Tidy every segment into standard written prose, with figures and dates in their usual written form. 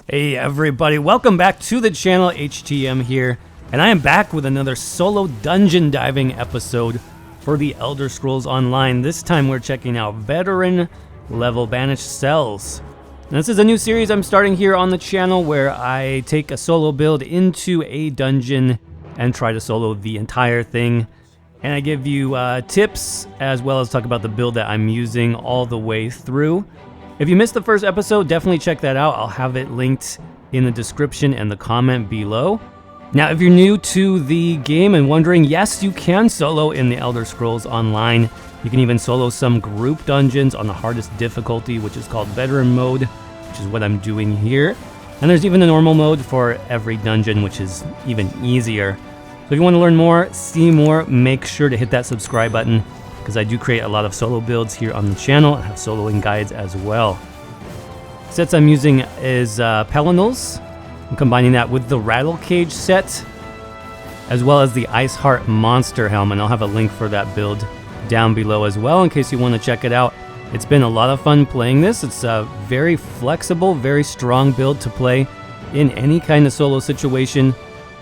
Hey everybody, welcome back to the channel. HTM here, and I am back with another solo dungeon diving episode for the Elder Scrolls Online. This time we're checking out veteran level Banished Cells. And this is a new series I'm starting here on the channel where I take a solo build into a dungeon and try to solo the entire thing. And I give you tips as well as talk about the build that I'm using all the way through. If you missed the first episode, definitely check that out. I'll have it linked in the description and the comment below. Now, if you're new to the game and wondering, yes, you can solo in the Elder Scrolls Online. You can even solo some group dungeons on the hardest difficulty, which is called Veteran Mode, which is what I'm doing here. And there's even a normal mode for every dungeon, which is even easier. So if you want to learn more, see more, make sure to hit that subscribe button, because I do create a lot of solo builds here on the channel. I have soloing guides as well. Sets I'm using is Pelinals. I'm combining that with the Rattle Cage set, as well as the Ice Heart Monster Helm, and I'll have a link for that build down below as well in case you want to check it out. It's been a lot of fun playing this. It's a very flexible, very strong build to play in any kind of solo situation.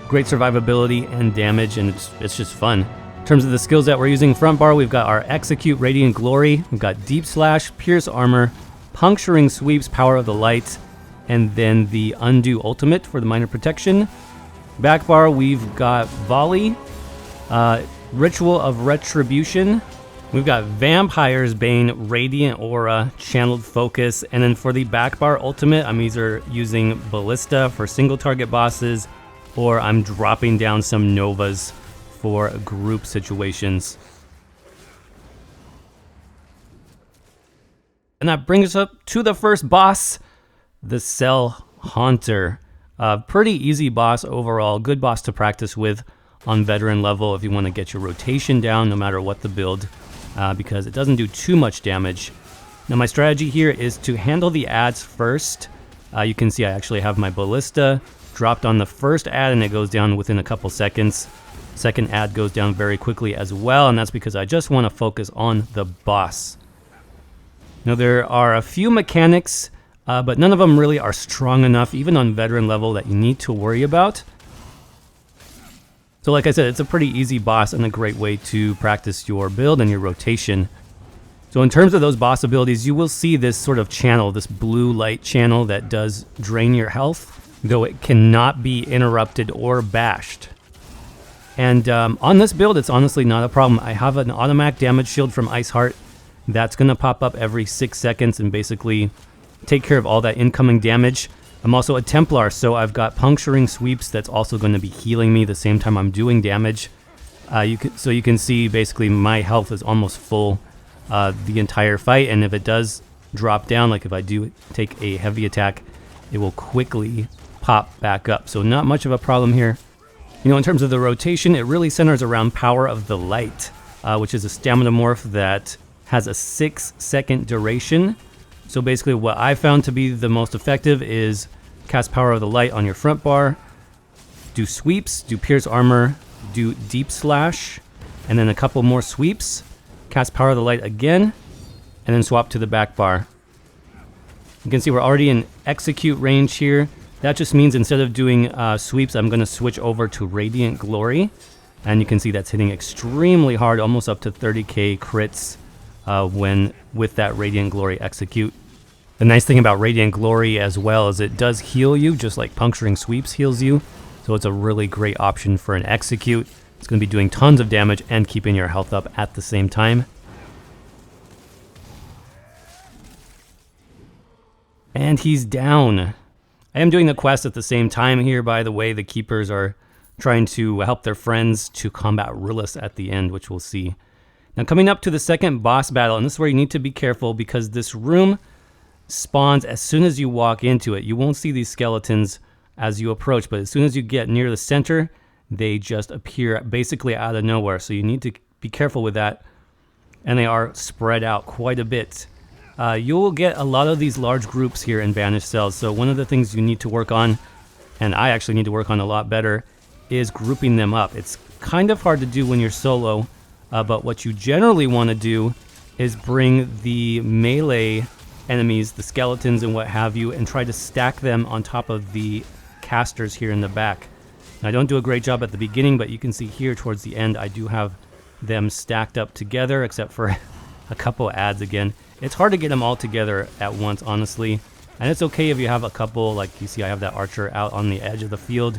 Great survivability and damage, and it's just fun. In terms of the skills that we're using, front bar, we've got our Execute Radiant Glory, we've got Deep Slash, Pierce Armor, Puncturing Sweeps, Power of the Light, and then the Undo Ultimate for the minor protection. Back bar, we've got Volley, Ritual of Retribution, we've got Vampire's Bane, Radiant Aura, Channeled Focus, and then for the back bar ultimate, I'm either using Ballista for single target bosses, or I'm dropping down some Novas for group situations. And that brings us up to the first boss, the Cell Haunter. Pretty easy boss overall, good boss to practice with on veteran level if you want to get your rotation down no matter what the build, because it doesn't do too much damage. Now my strategy here is to handle the adds first. You can see I actually have my Ballista dropped on the first add and it goes down within a couple seconds. Second add goes down very quickly as well, and that's because I just want to focus on the boss. Now there are a few mechanics, but none of them really are strong enough, even on veteran level, that you need to worry about. So like I said, it's a pretty easy boss and a great way to practice your build and your rotation. So in terms of those boss abilities, you will see this sort of channel, this blue light channel that does drain your health, though it cannot be interrupted or bashed. And on this build, it's honestly not a problem. I have an automatic damage shield from Ice Heart that's going to pop up every 6 seconds and basically take care of all that incoming damage. I'm also a Templar, so I've got Puncturing Sweeps that's also going to be healing me the same time I'm doing damage. So you can see basically my health is almost full the entire fight, and if it does drop down, like if I do take a heavy attack, it will quickly pop back up. So not much of a problem here. You know, in terms of the rotation, it really centers around Power of the Light, which is a stamina morph that has a 6-second duration. So basically what I found to be the most effective is cast Power of the Light on your front bar, do sweeps, do Pierce Armor, do Deep Slash, and then a couple more sweeps, cast Power of the Light again, and then swap to the back bar. You can see we're already in execute range here. That just means instead of doing sweeps, I'm going to switch over to Radiant Glory. And you can see that's hitting extremely hard, almost up to 30k crits when with that Radiant Glory execute. The nice thing about Radiant Glory as well is it does heal you, just like Puncturing Sweeps heals you. So it's a really great option for an execute. It's going to be doing tons of damage and keeping your health up at the same time. And he's down. I am doing the quest at the same time here, by the way. The keepers are trying to help their friends to combat Rillis at the end, which we'll see. Now coming up to the second boss battle, and this is where you need to be careful because this room spawns as soon as you walk into it. You won't see these skeletons as you approach, but as soon as you get near the center, they just appear basically out of nowhere. So you need to be careful with that, and they are spread out quite a bit. You will get a lot of these large groups here in Banished Cells, so one of the things you need to work on, and I actually need to work on a lot better, is grouping them up. It's kind of hard to do when you're solo, but what you generally want to do is bring the melee enemies, the skeletons and what have you, and try to stack them on top of the casters here in the back. And I don't do a great job at the beginning, but you can see here towards the end I do have them stacked up together, except for a couple adds again. It's hard to get them all together at once, honestly. And it's okay if you have a couple, like you see I have that archer out on the edge of the field.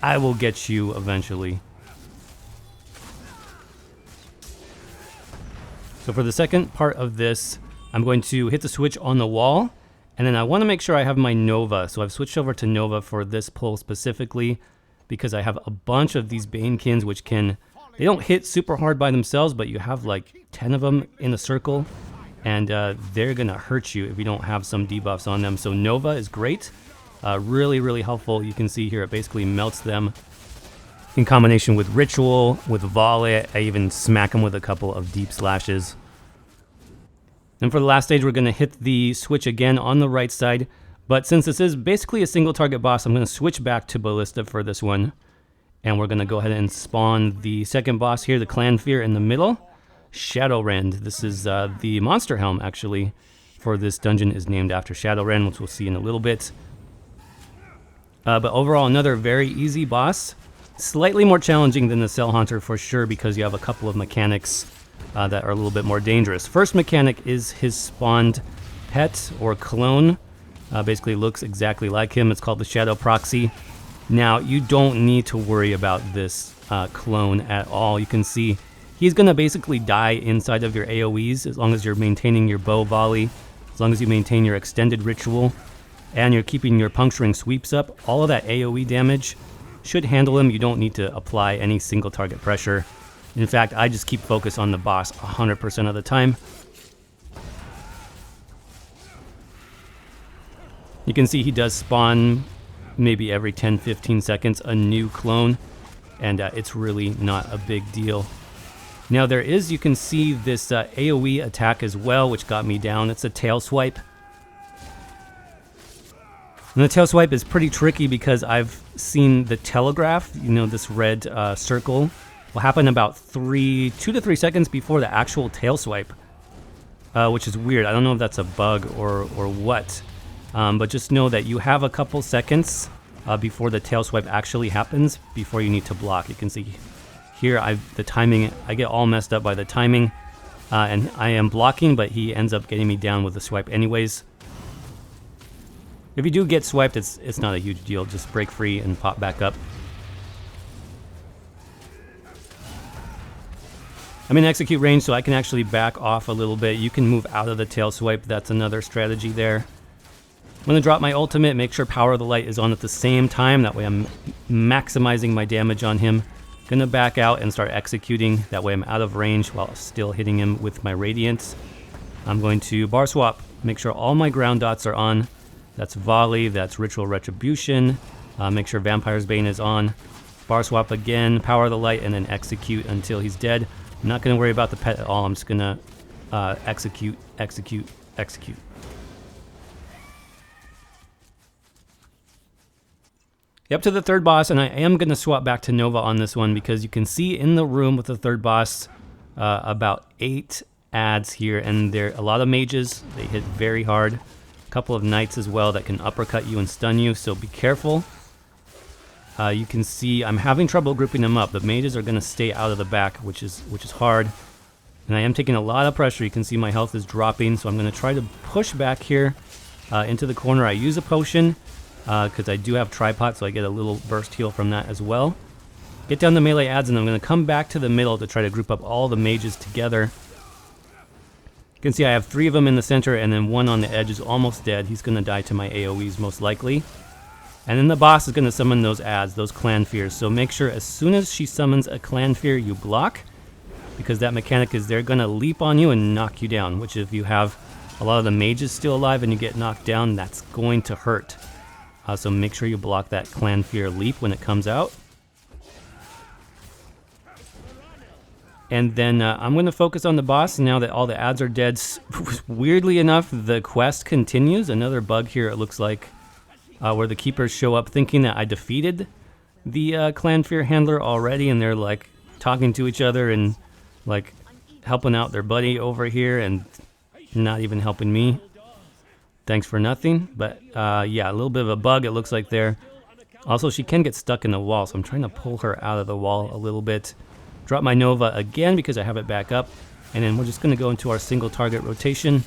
I will get you eventually. So for the second part of this, I'm going to hit the switch on the wall, and then I want to make sure I have my Nova. So I've switched over to Nova for this pull specifically because I have a bunch of these Banekins which can, they don't hit super hard by themselves, but you have like 10 of them in a circle, and they're going to hurt you if you don't have some debuffs on them. So Nova is great, really, really helpful. You can see here it basically melts them in combination with Ritual, with Volley. I even smack them with a couple of deep slashes. And for the last stage, we're going to hit the switch again on the right side. But since this is basically a single target boss, I'm going to switch back to Ballista for this one. And we're going to go ahead and spawn the second boss here, the Clan Fear in the middle. Shadowrend. This is the monster helm, actually, for this dungeon is named after Shadowrend, which we'll see in a little bit. But overall, another very easy boss. Slightly more challenging than the Cell Haunter for sure, because you have a couple of mechanics that are a little bit more dangerous. First mechanic is his spawned pet or clone. Basically looks exactly like him. It's called the Shadow Proxy. Now, you don't need to worry about this clone at all. You can see he's going to basically die inside of your AoEs as long as you're maintaining your bow volley, as long as you maintain your extended ritual, and you're keeping your puncturing sweeps up. All of that AoE damage should handle him. You don't need to apply any single target pressure. In fact, I just keep focus on the boss 100% of the time. You can see he does spawn maybe every 10-15 seconds a new clone, and it's really not a big deal. Now there is, you can see this AoE attack as well, which got me down. It's a tail swipe. And the tail swipe is pretty tricky because I've seen the telegraph, you know, this red circle, will happen about 2 to 3 seconds before the actual tail swipe, which is weird. I don't know if that's a bug or what, but just know that you have a couple seconds before the tail swipe actually happens, before you need to block. You can see here the timing, I get all messed up by the timing, and I am blocking, but he ends up getting me down with the swipe anyways. If you do get swiped, it's not a huge deal. Just break free and pop back up. I'm in execute range, so I can actually back off a little bit. You can move out of the tail swipe. That's another strategy there. I'm going to drop my ultimate, make sure Power of the Light is on at the same time. That way I'm maximizing my damage on him. Going to back out and start executing. That way I'm out of range while still hitting him with my Radiance. I'm going to bar swap, make sure all my ground dots are on. That's Volley, that's Ritual Retribution. Make sure Vampire's Bane is on. Bar swap again, Power of the Light, and then execute until he's dead. I'm not going to worry about the pet at all. I'm just going to execute, execute, execute. Up to the third boss, and I am going to swap back to Nova on this one because you can see in the room with the third boss about 8 adds here, and there are a lot of mages. They hit very hard. A couple of knights as well that can uppercut you and stun you, so be careful. You can see I'm having trouble grouping them up. The mages are going to stay out of the back, which is hard. And I am taking a lot of pressure. You can see my health is dropping, so I'm going to try to push back here into the corner. I use a potion because I do have tripod, so I get a little burst heal from that as well. Get down the melee adds, and I'm going to come back to the middle to try to group up all the mages together. You can see I have 3 of them in the center, and then 1 on the edge is almost dead. He's going to die to my AoEs most likely. And then the boss is going to summon those adds, those Clan Fears. So make sure as soon as she summons a Clan Fear, you block, because that mechanic is they're going to leap on you and knock you down, which if you have a lot of the mages still alive and you get knocked down, that's going to hurt. So make sure you block that Clan Fear leap when it comes out. And then I'm going to focus on the boss now that all the adds are dead. Weirdly enough, the quest continues. Another bug here, it looks like, where the keepers show up thinking that I defeated the Clan Fear handler already, and they're like talking to each other and like helping out their buddy over here and not even helping me. thanks for nothing. But yeah, a little bit of a bug it looks like there. Also, she can get stuck in the wall, so I'm trying to pull her out of the wall a little bit. Drop my Nova again because I have it back up. And then we're just going to go into our single target rotation.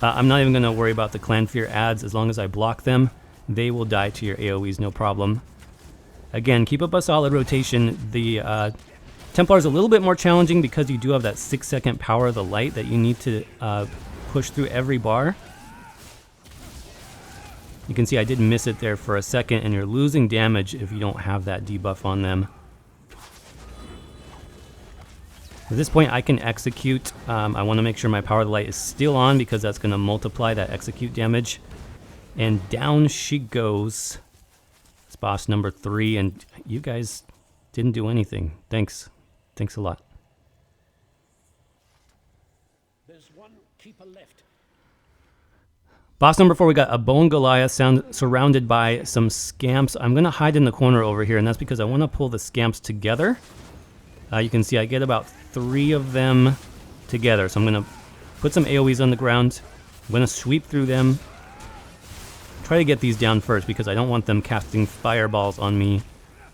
I'm not even going to worry about the Clan Fear ads. As long as I block them, they will die to your AoEs, no problem. Again, keep up a solid rotation. The Templar is a little bit more challenging because you do have that 6-second power of the light that you need to push through every bar. You can see I did miss it there for a second, and you're losing damage if you don't have that debuff on them. At this point, I can execute. I want to make sure my power of the light is still on because that's going to multiply that execute damage. And down she goes. It's boss number 3, and you guys didn't do anything. Thanks. Thanks a lot. There's one keeper left. Boss number 4, we got a Bone Goliath surrounded by some scamps. I'm going to hide in the corner over here, and that's because I want to pull the scamps together. You can see I get about 3 of them together. So I'm going to put some AoEs on the ground. I'm going to sweep through them. Try to get these down first because I don't want them casting fireballs on me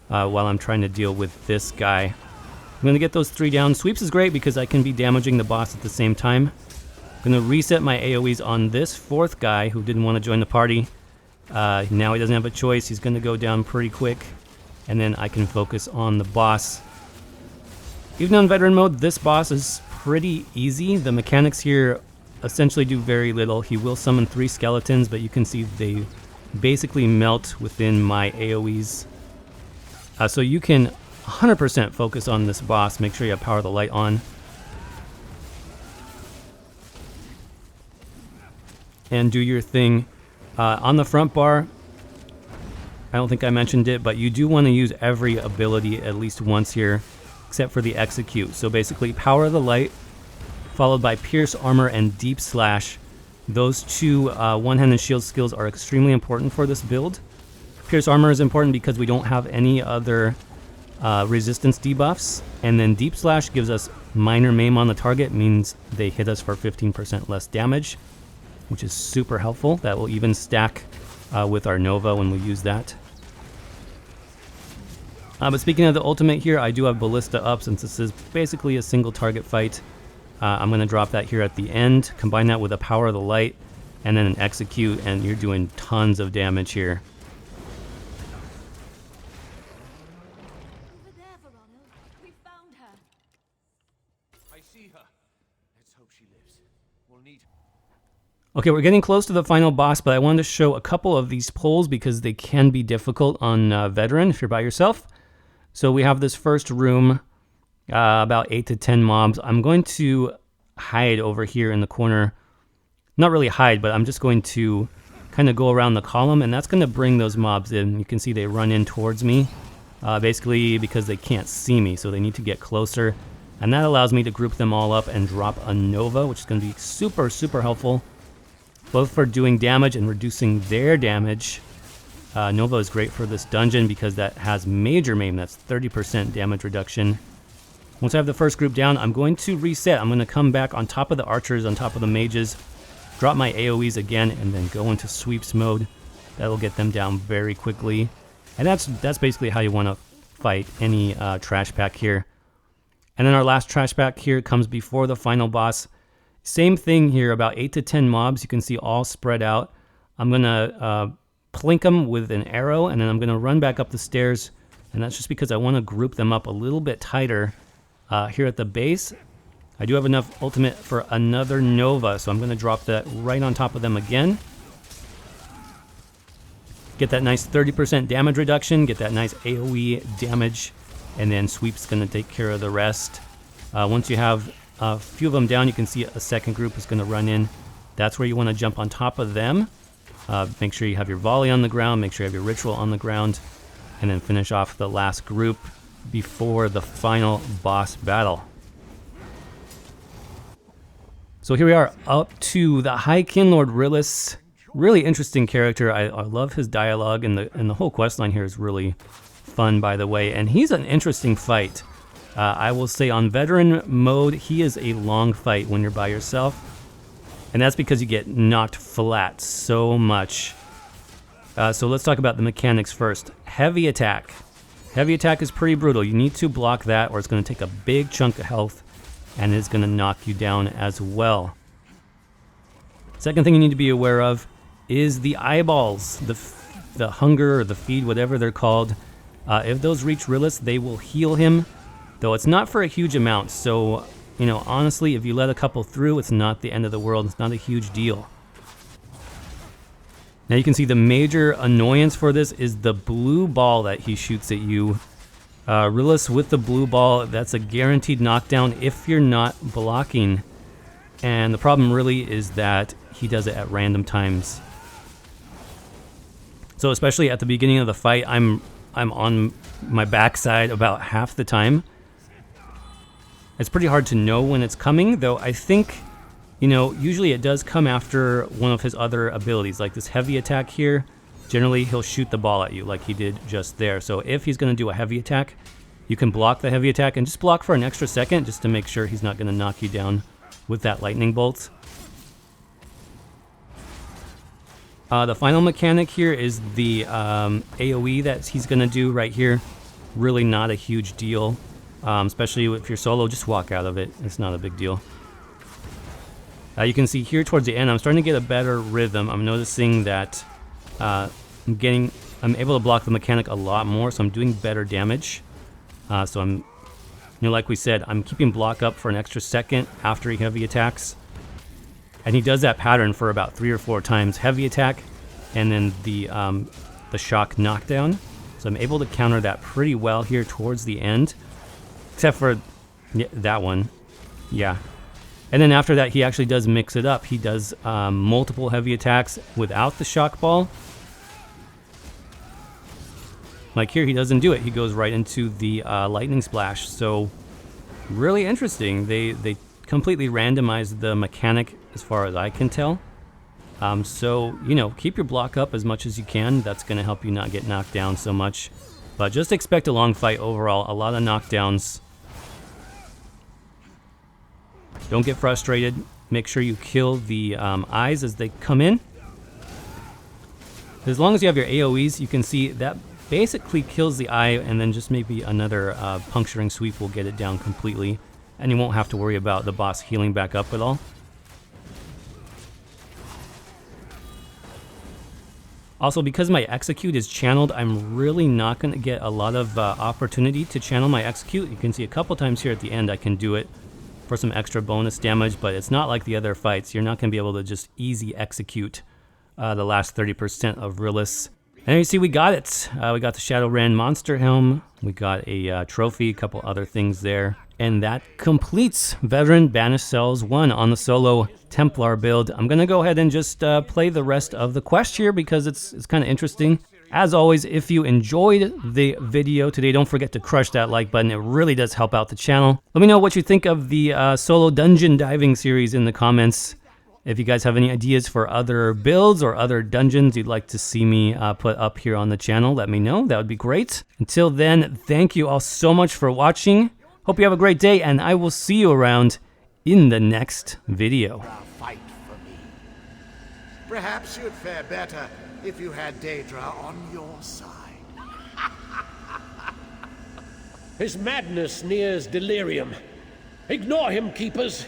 while I'm trying to deal with this guy. I'm going to get those 3 down. Sweeps is great because I can be damaging the boss at the same time. I'm going to reset my AoEs on this 4th guy who didn't want to join the party. Now he doesn't have a choice. He's going to go down pretty quick. And then I can focus on the boss. Even on veteran mode, this boss is pretty easy. The mechanics here essentially do very little. He will summon 3 skeletons, but you can see they basically melt within my AoEs. So you can 100% focus on this boss. Make sure you have power of the light on. And do your thing. On the front bar, I don't think I mentioned it, but you do want to use every ability at least once here, except for the execute. So basically power of the light followed by pierce, armor, and deep slash. Those 2 one-handed shield skills are extremely important for this build. Pierce armor is important because we don't have any other resistance debuffs, and then deep slash gives us minor maim on the target, means they hit us for 15% less damage, which is super helpful. That will even stack with our Nova when we use that. But speaking of the ultimate here, I do have Ballista up since this is basically a single target fight. I'm going to drop that here at the end, combine that with a power of the light, and then an execute, and you're doing tons of damage here. Over there, Verona. We found her. I see her. Let's hope she lives. We'll need her. Okay, we're getting close to the final boss, but I wanted to show a couple of these pulls because they can be difficult on veteran if you're by yourself. So we have this first room, about 8 to 10 mobs. I'm going to hide over here in the corner. Not really hide, but I'm just going to kind of go around the column, and that's going to bring those mobs in. You can see they run in towards me, basically because they can't see me, so they need to get closer. And that allows me to group them all up and drop a Nova, which is going to be super, super helpful, both for doing damage and reducing their damage. Nova is great for this dungeon because that has major maim. That's 30% damage reduction. Once I have the first group down, I'm going to reset. I'm going to come back on top of the archers, on top of the mages, drop my AoEs again, and then go into sweeps mode. That'll get them down very quickly. And that's basically how you want to fight any trash pack here. And then our last trash pack here comes before the final boss. Same thing here, about 8 to 10 mobs. You can see all spread out. I'm going to plink them with an arrow, and then I'm going to run back up the stairs, and that's just because I want to group them up a little bit tighter here at the base. I do have enough ultimate for another Nova, so I'm going to drop that right on top of them again. Get that nice 30% damage reduction, get that nice AoE damage, and then Sweep's going to take care of the rest. Once you have a few of them down, you can see a second group is going to run in. That's where you want to jump on top of them. Make sure you have your volley on the ground, make sure you have your ritual on the ground, and then finish off the last group before the final boss battle. So here we are up to the High Kinlord Rillis. Really interesting character. I love his dialogue, and the whole questline here is really fun, by the way. And he's an interesting fight. I will say on veteran mode, he is a long fight when you're by yourself. And that's because you get knocked flat so much. So let's talk about the mechanics first. Heavy attack. Heavy attack is pretty brutal. You need to block that or it's going to take a big chunk of health and it's going to knock you down as well. Second thing you need to be aware of is the eyeballs, the hunger or the feed, whatever they're called. If those reach Rillis, they will heal him, though it's not for a huge amount. So, you know, honestly, if you let a couple through, it's not the end of the world. It's not a huge deal. Now you can see the major annoyance for this is the blue ball that he shoots at you. Rillis with the blue ball, that's a guaranteed knockdown if you're not blocking. And the problem really is that he does it at random times. So especially at the beginning of the fight, I'm on my backside about half the time. It's pretty hard to know when it's coming, though I think, you know, usually it does come after one of his other abilities, like this heavy attack here. Generally, he'll shoot the ball at you like he did just there. So if he's going to do a heavy attack, you can block the heavy attack and just block for an extra second just to make sure he's not going to knock you down with that lightning bolt. The final mechanic here is the AoE that he's going to do right here. Really not a huge deal, especially if you're solo, just walk out of it. It's not a big deal. You can see here towards the end, I'm starting to get a better rhythm. I'm noticing that I'm able to block the mechanic a lot more, so I'm doing better damage. So I'm, you know, like we said, I'm keeping block up for an extra second after he heavy attacks. And he does that pattern for about 3 or 4 times. Heavy attack, and then the shock knockdown. So I'm able to counter that pretty well here towards the end. Except for that one. Yeah. And then after that, he actually does mix it up. He does multiple heavy attacks without the shock ball. Like here, he doesn't do it. He goes right into the lightning splash. So really interesting. They completely randomized the mechanic as far as I can tell. So, you know, keep your block up as much as you can. That's going to help you not get knocked down so much. But just expect a long fight overall. A lot of knockdowns. Don't get frustrated. Make sure you kill the eyes as they come in. As long as you have your AoEs, you can see that basically kills the eye, and then just maybe another puncturing sweep will get it down completely. And you won't have to worry about the boss healing back up at all. Also, because my execute is channeled, I'm really not going to get a lot of opportunity to channel my execute. You can see a couple times here at the end I can do it for some extra bonus damage, but it's not like the other fights. You're not going to be able to just easy execute the last 30% of Rillis. And you see we got it. We got the Shadowrend monster helm. We got a trophy, a couple other things there. And that completes Veteran Banished Cells 1 on the solo Templar build. I'm going to go ahead and just play the rest of the quest here because it's kind of interesting. As always, if you enjoyed the video today, don't forget to crush that like button. It really does help out the channel. Let me know what you think of the solo dungeon diving series in the comments. If you guys have any ideas for other builds or other dungeons you'd like to see me put up here on the channel, let me know. That would be great. Until then, thank you all so much for watching. Hope you have a great day, and I will see you around in the next video. Fight for me. Perhaps you'd fare better if you had Daedra on your side. His madness nears delirium. Ignore him, keepers.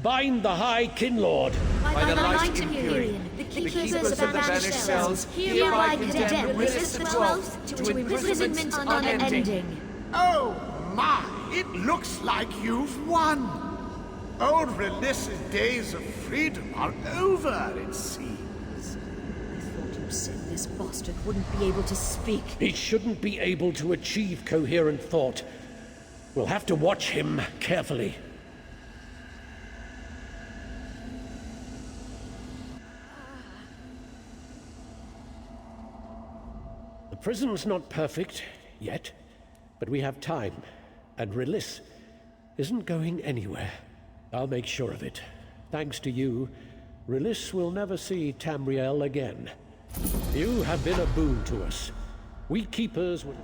Bind the High Kinlord. By the light Empyrean, the keepers of the Banished Cells hereby condemn resist the oath to imprisonment unending. Oh my, it looks like you've won. Old Rillis's days of freedom are over, it seems. I thought you said this bastard wouldn't be able to speak. He shouldn't be able to achieve coherent thought. We'll have to watch him carefully. The prison's not perfect yet, but we have time, and Rillis isn't going anywhere. I'll make sure of it. Thanks to you, Rillis will never see Tamriel again. You have been a boon to us. We keepers would...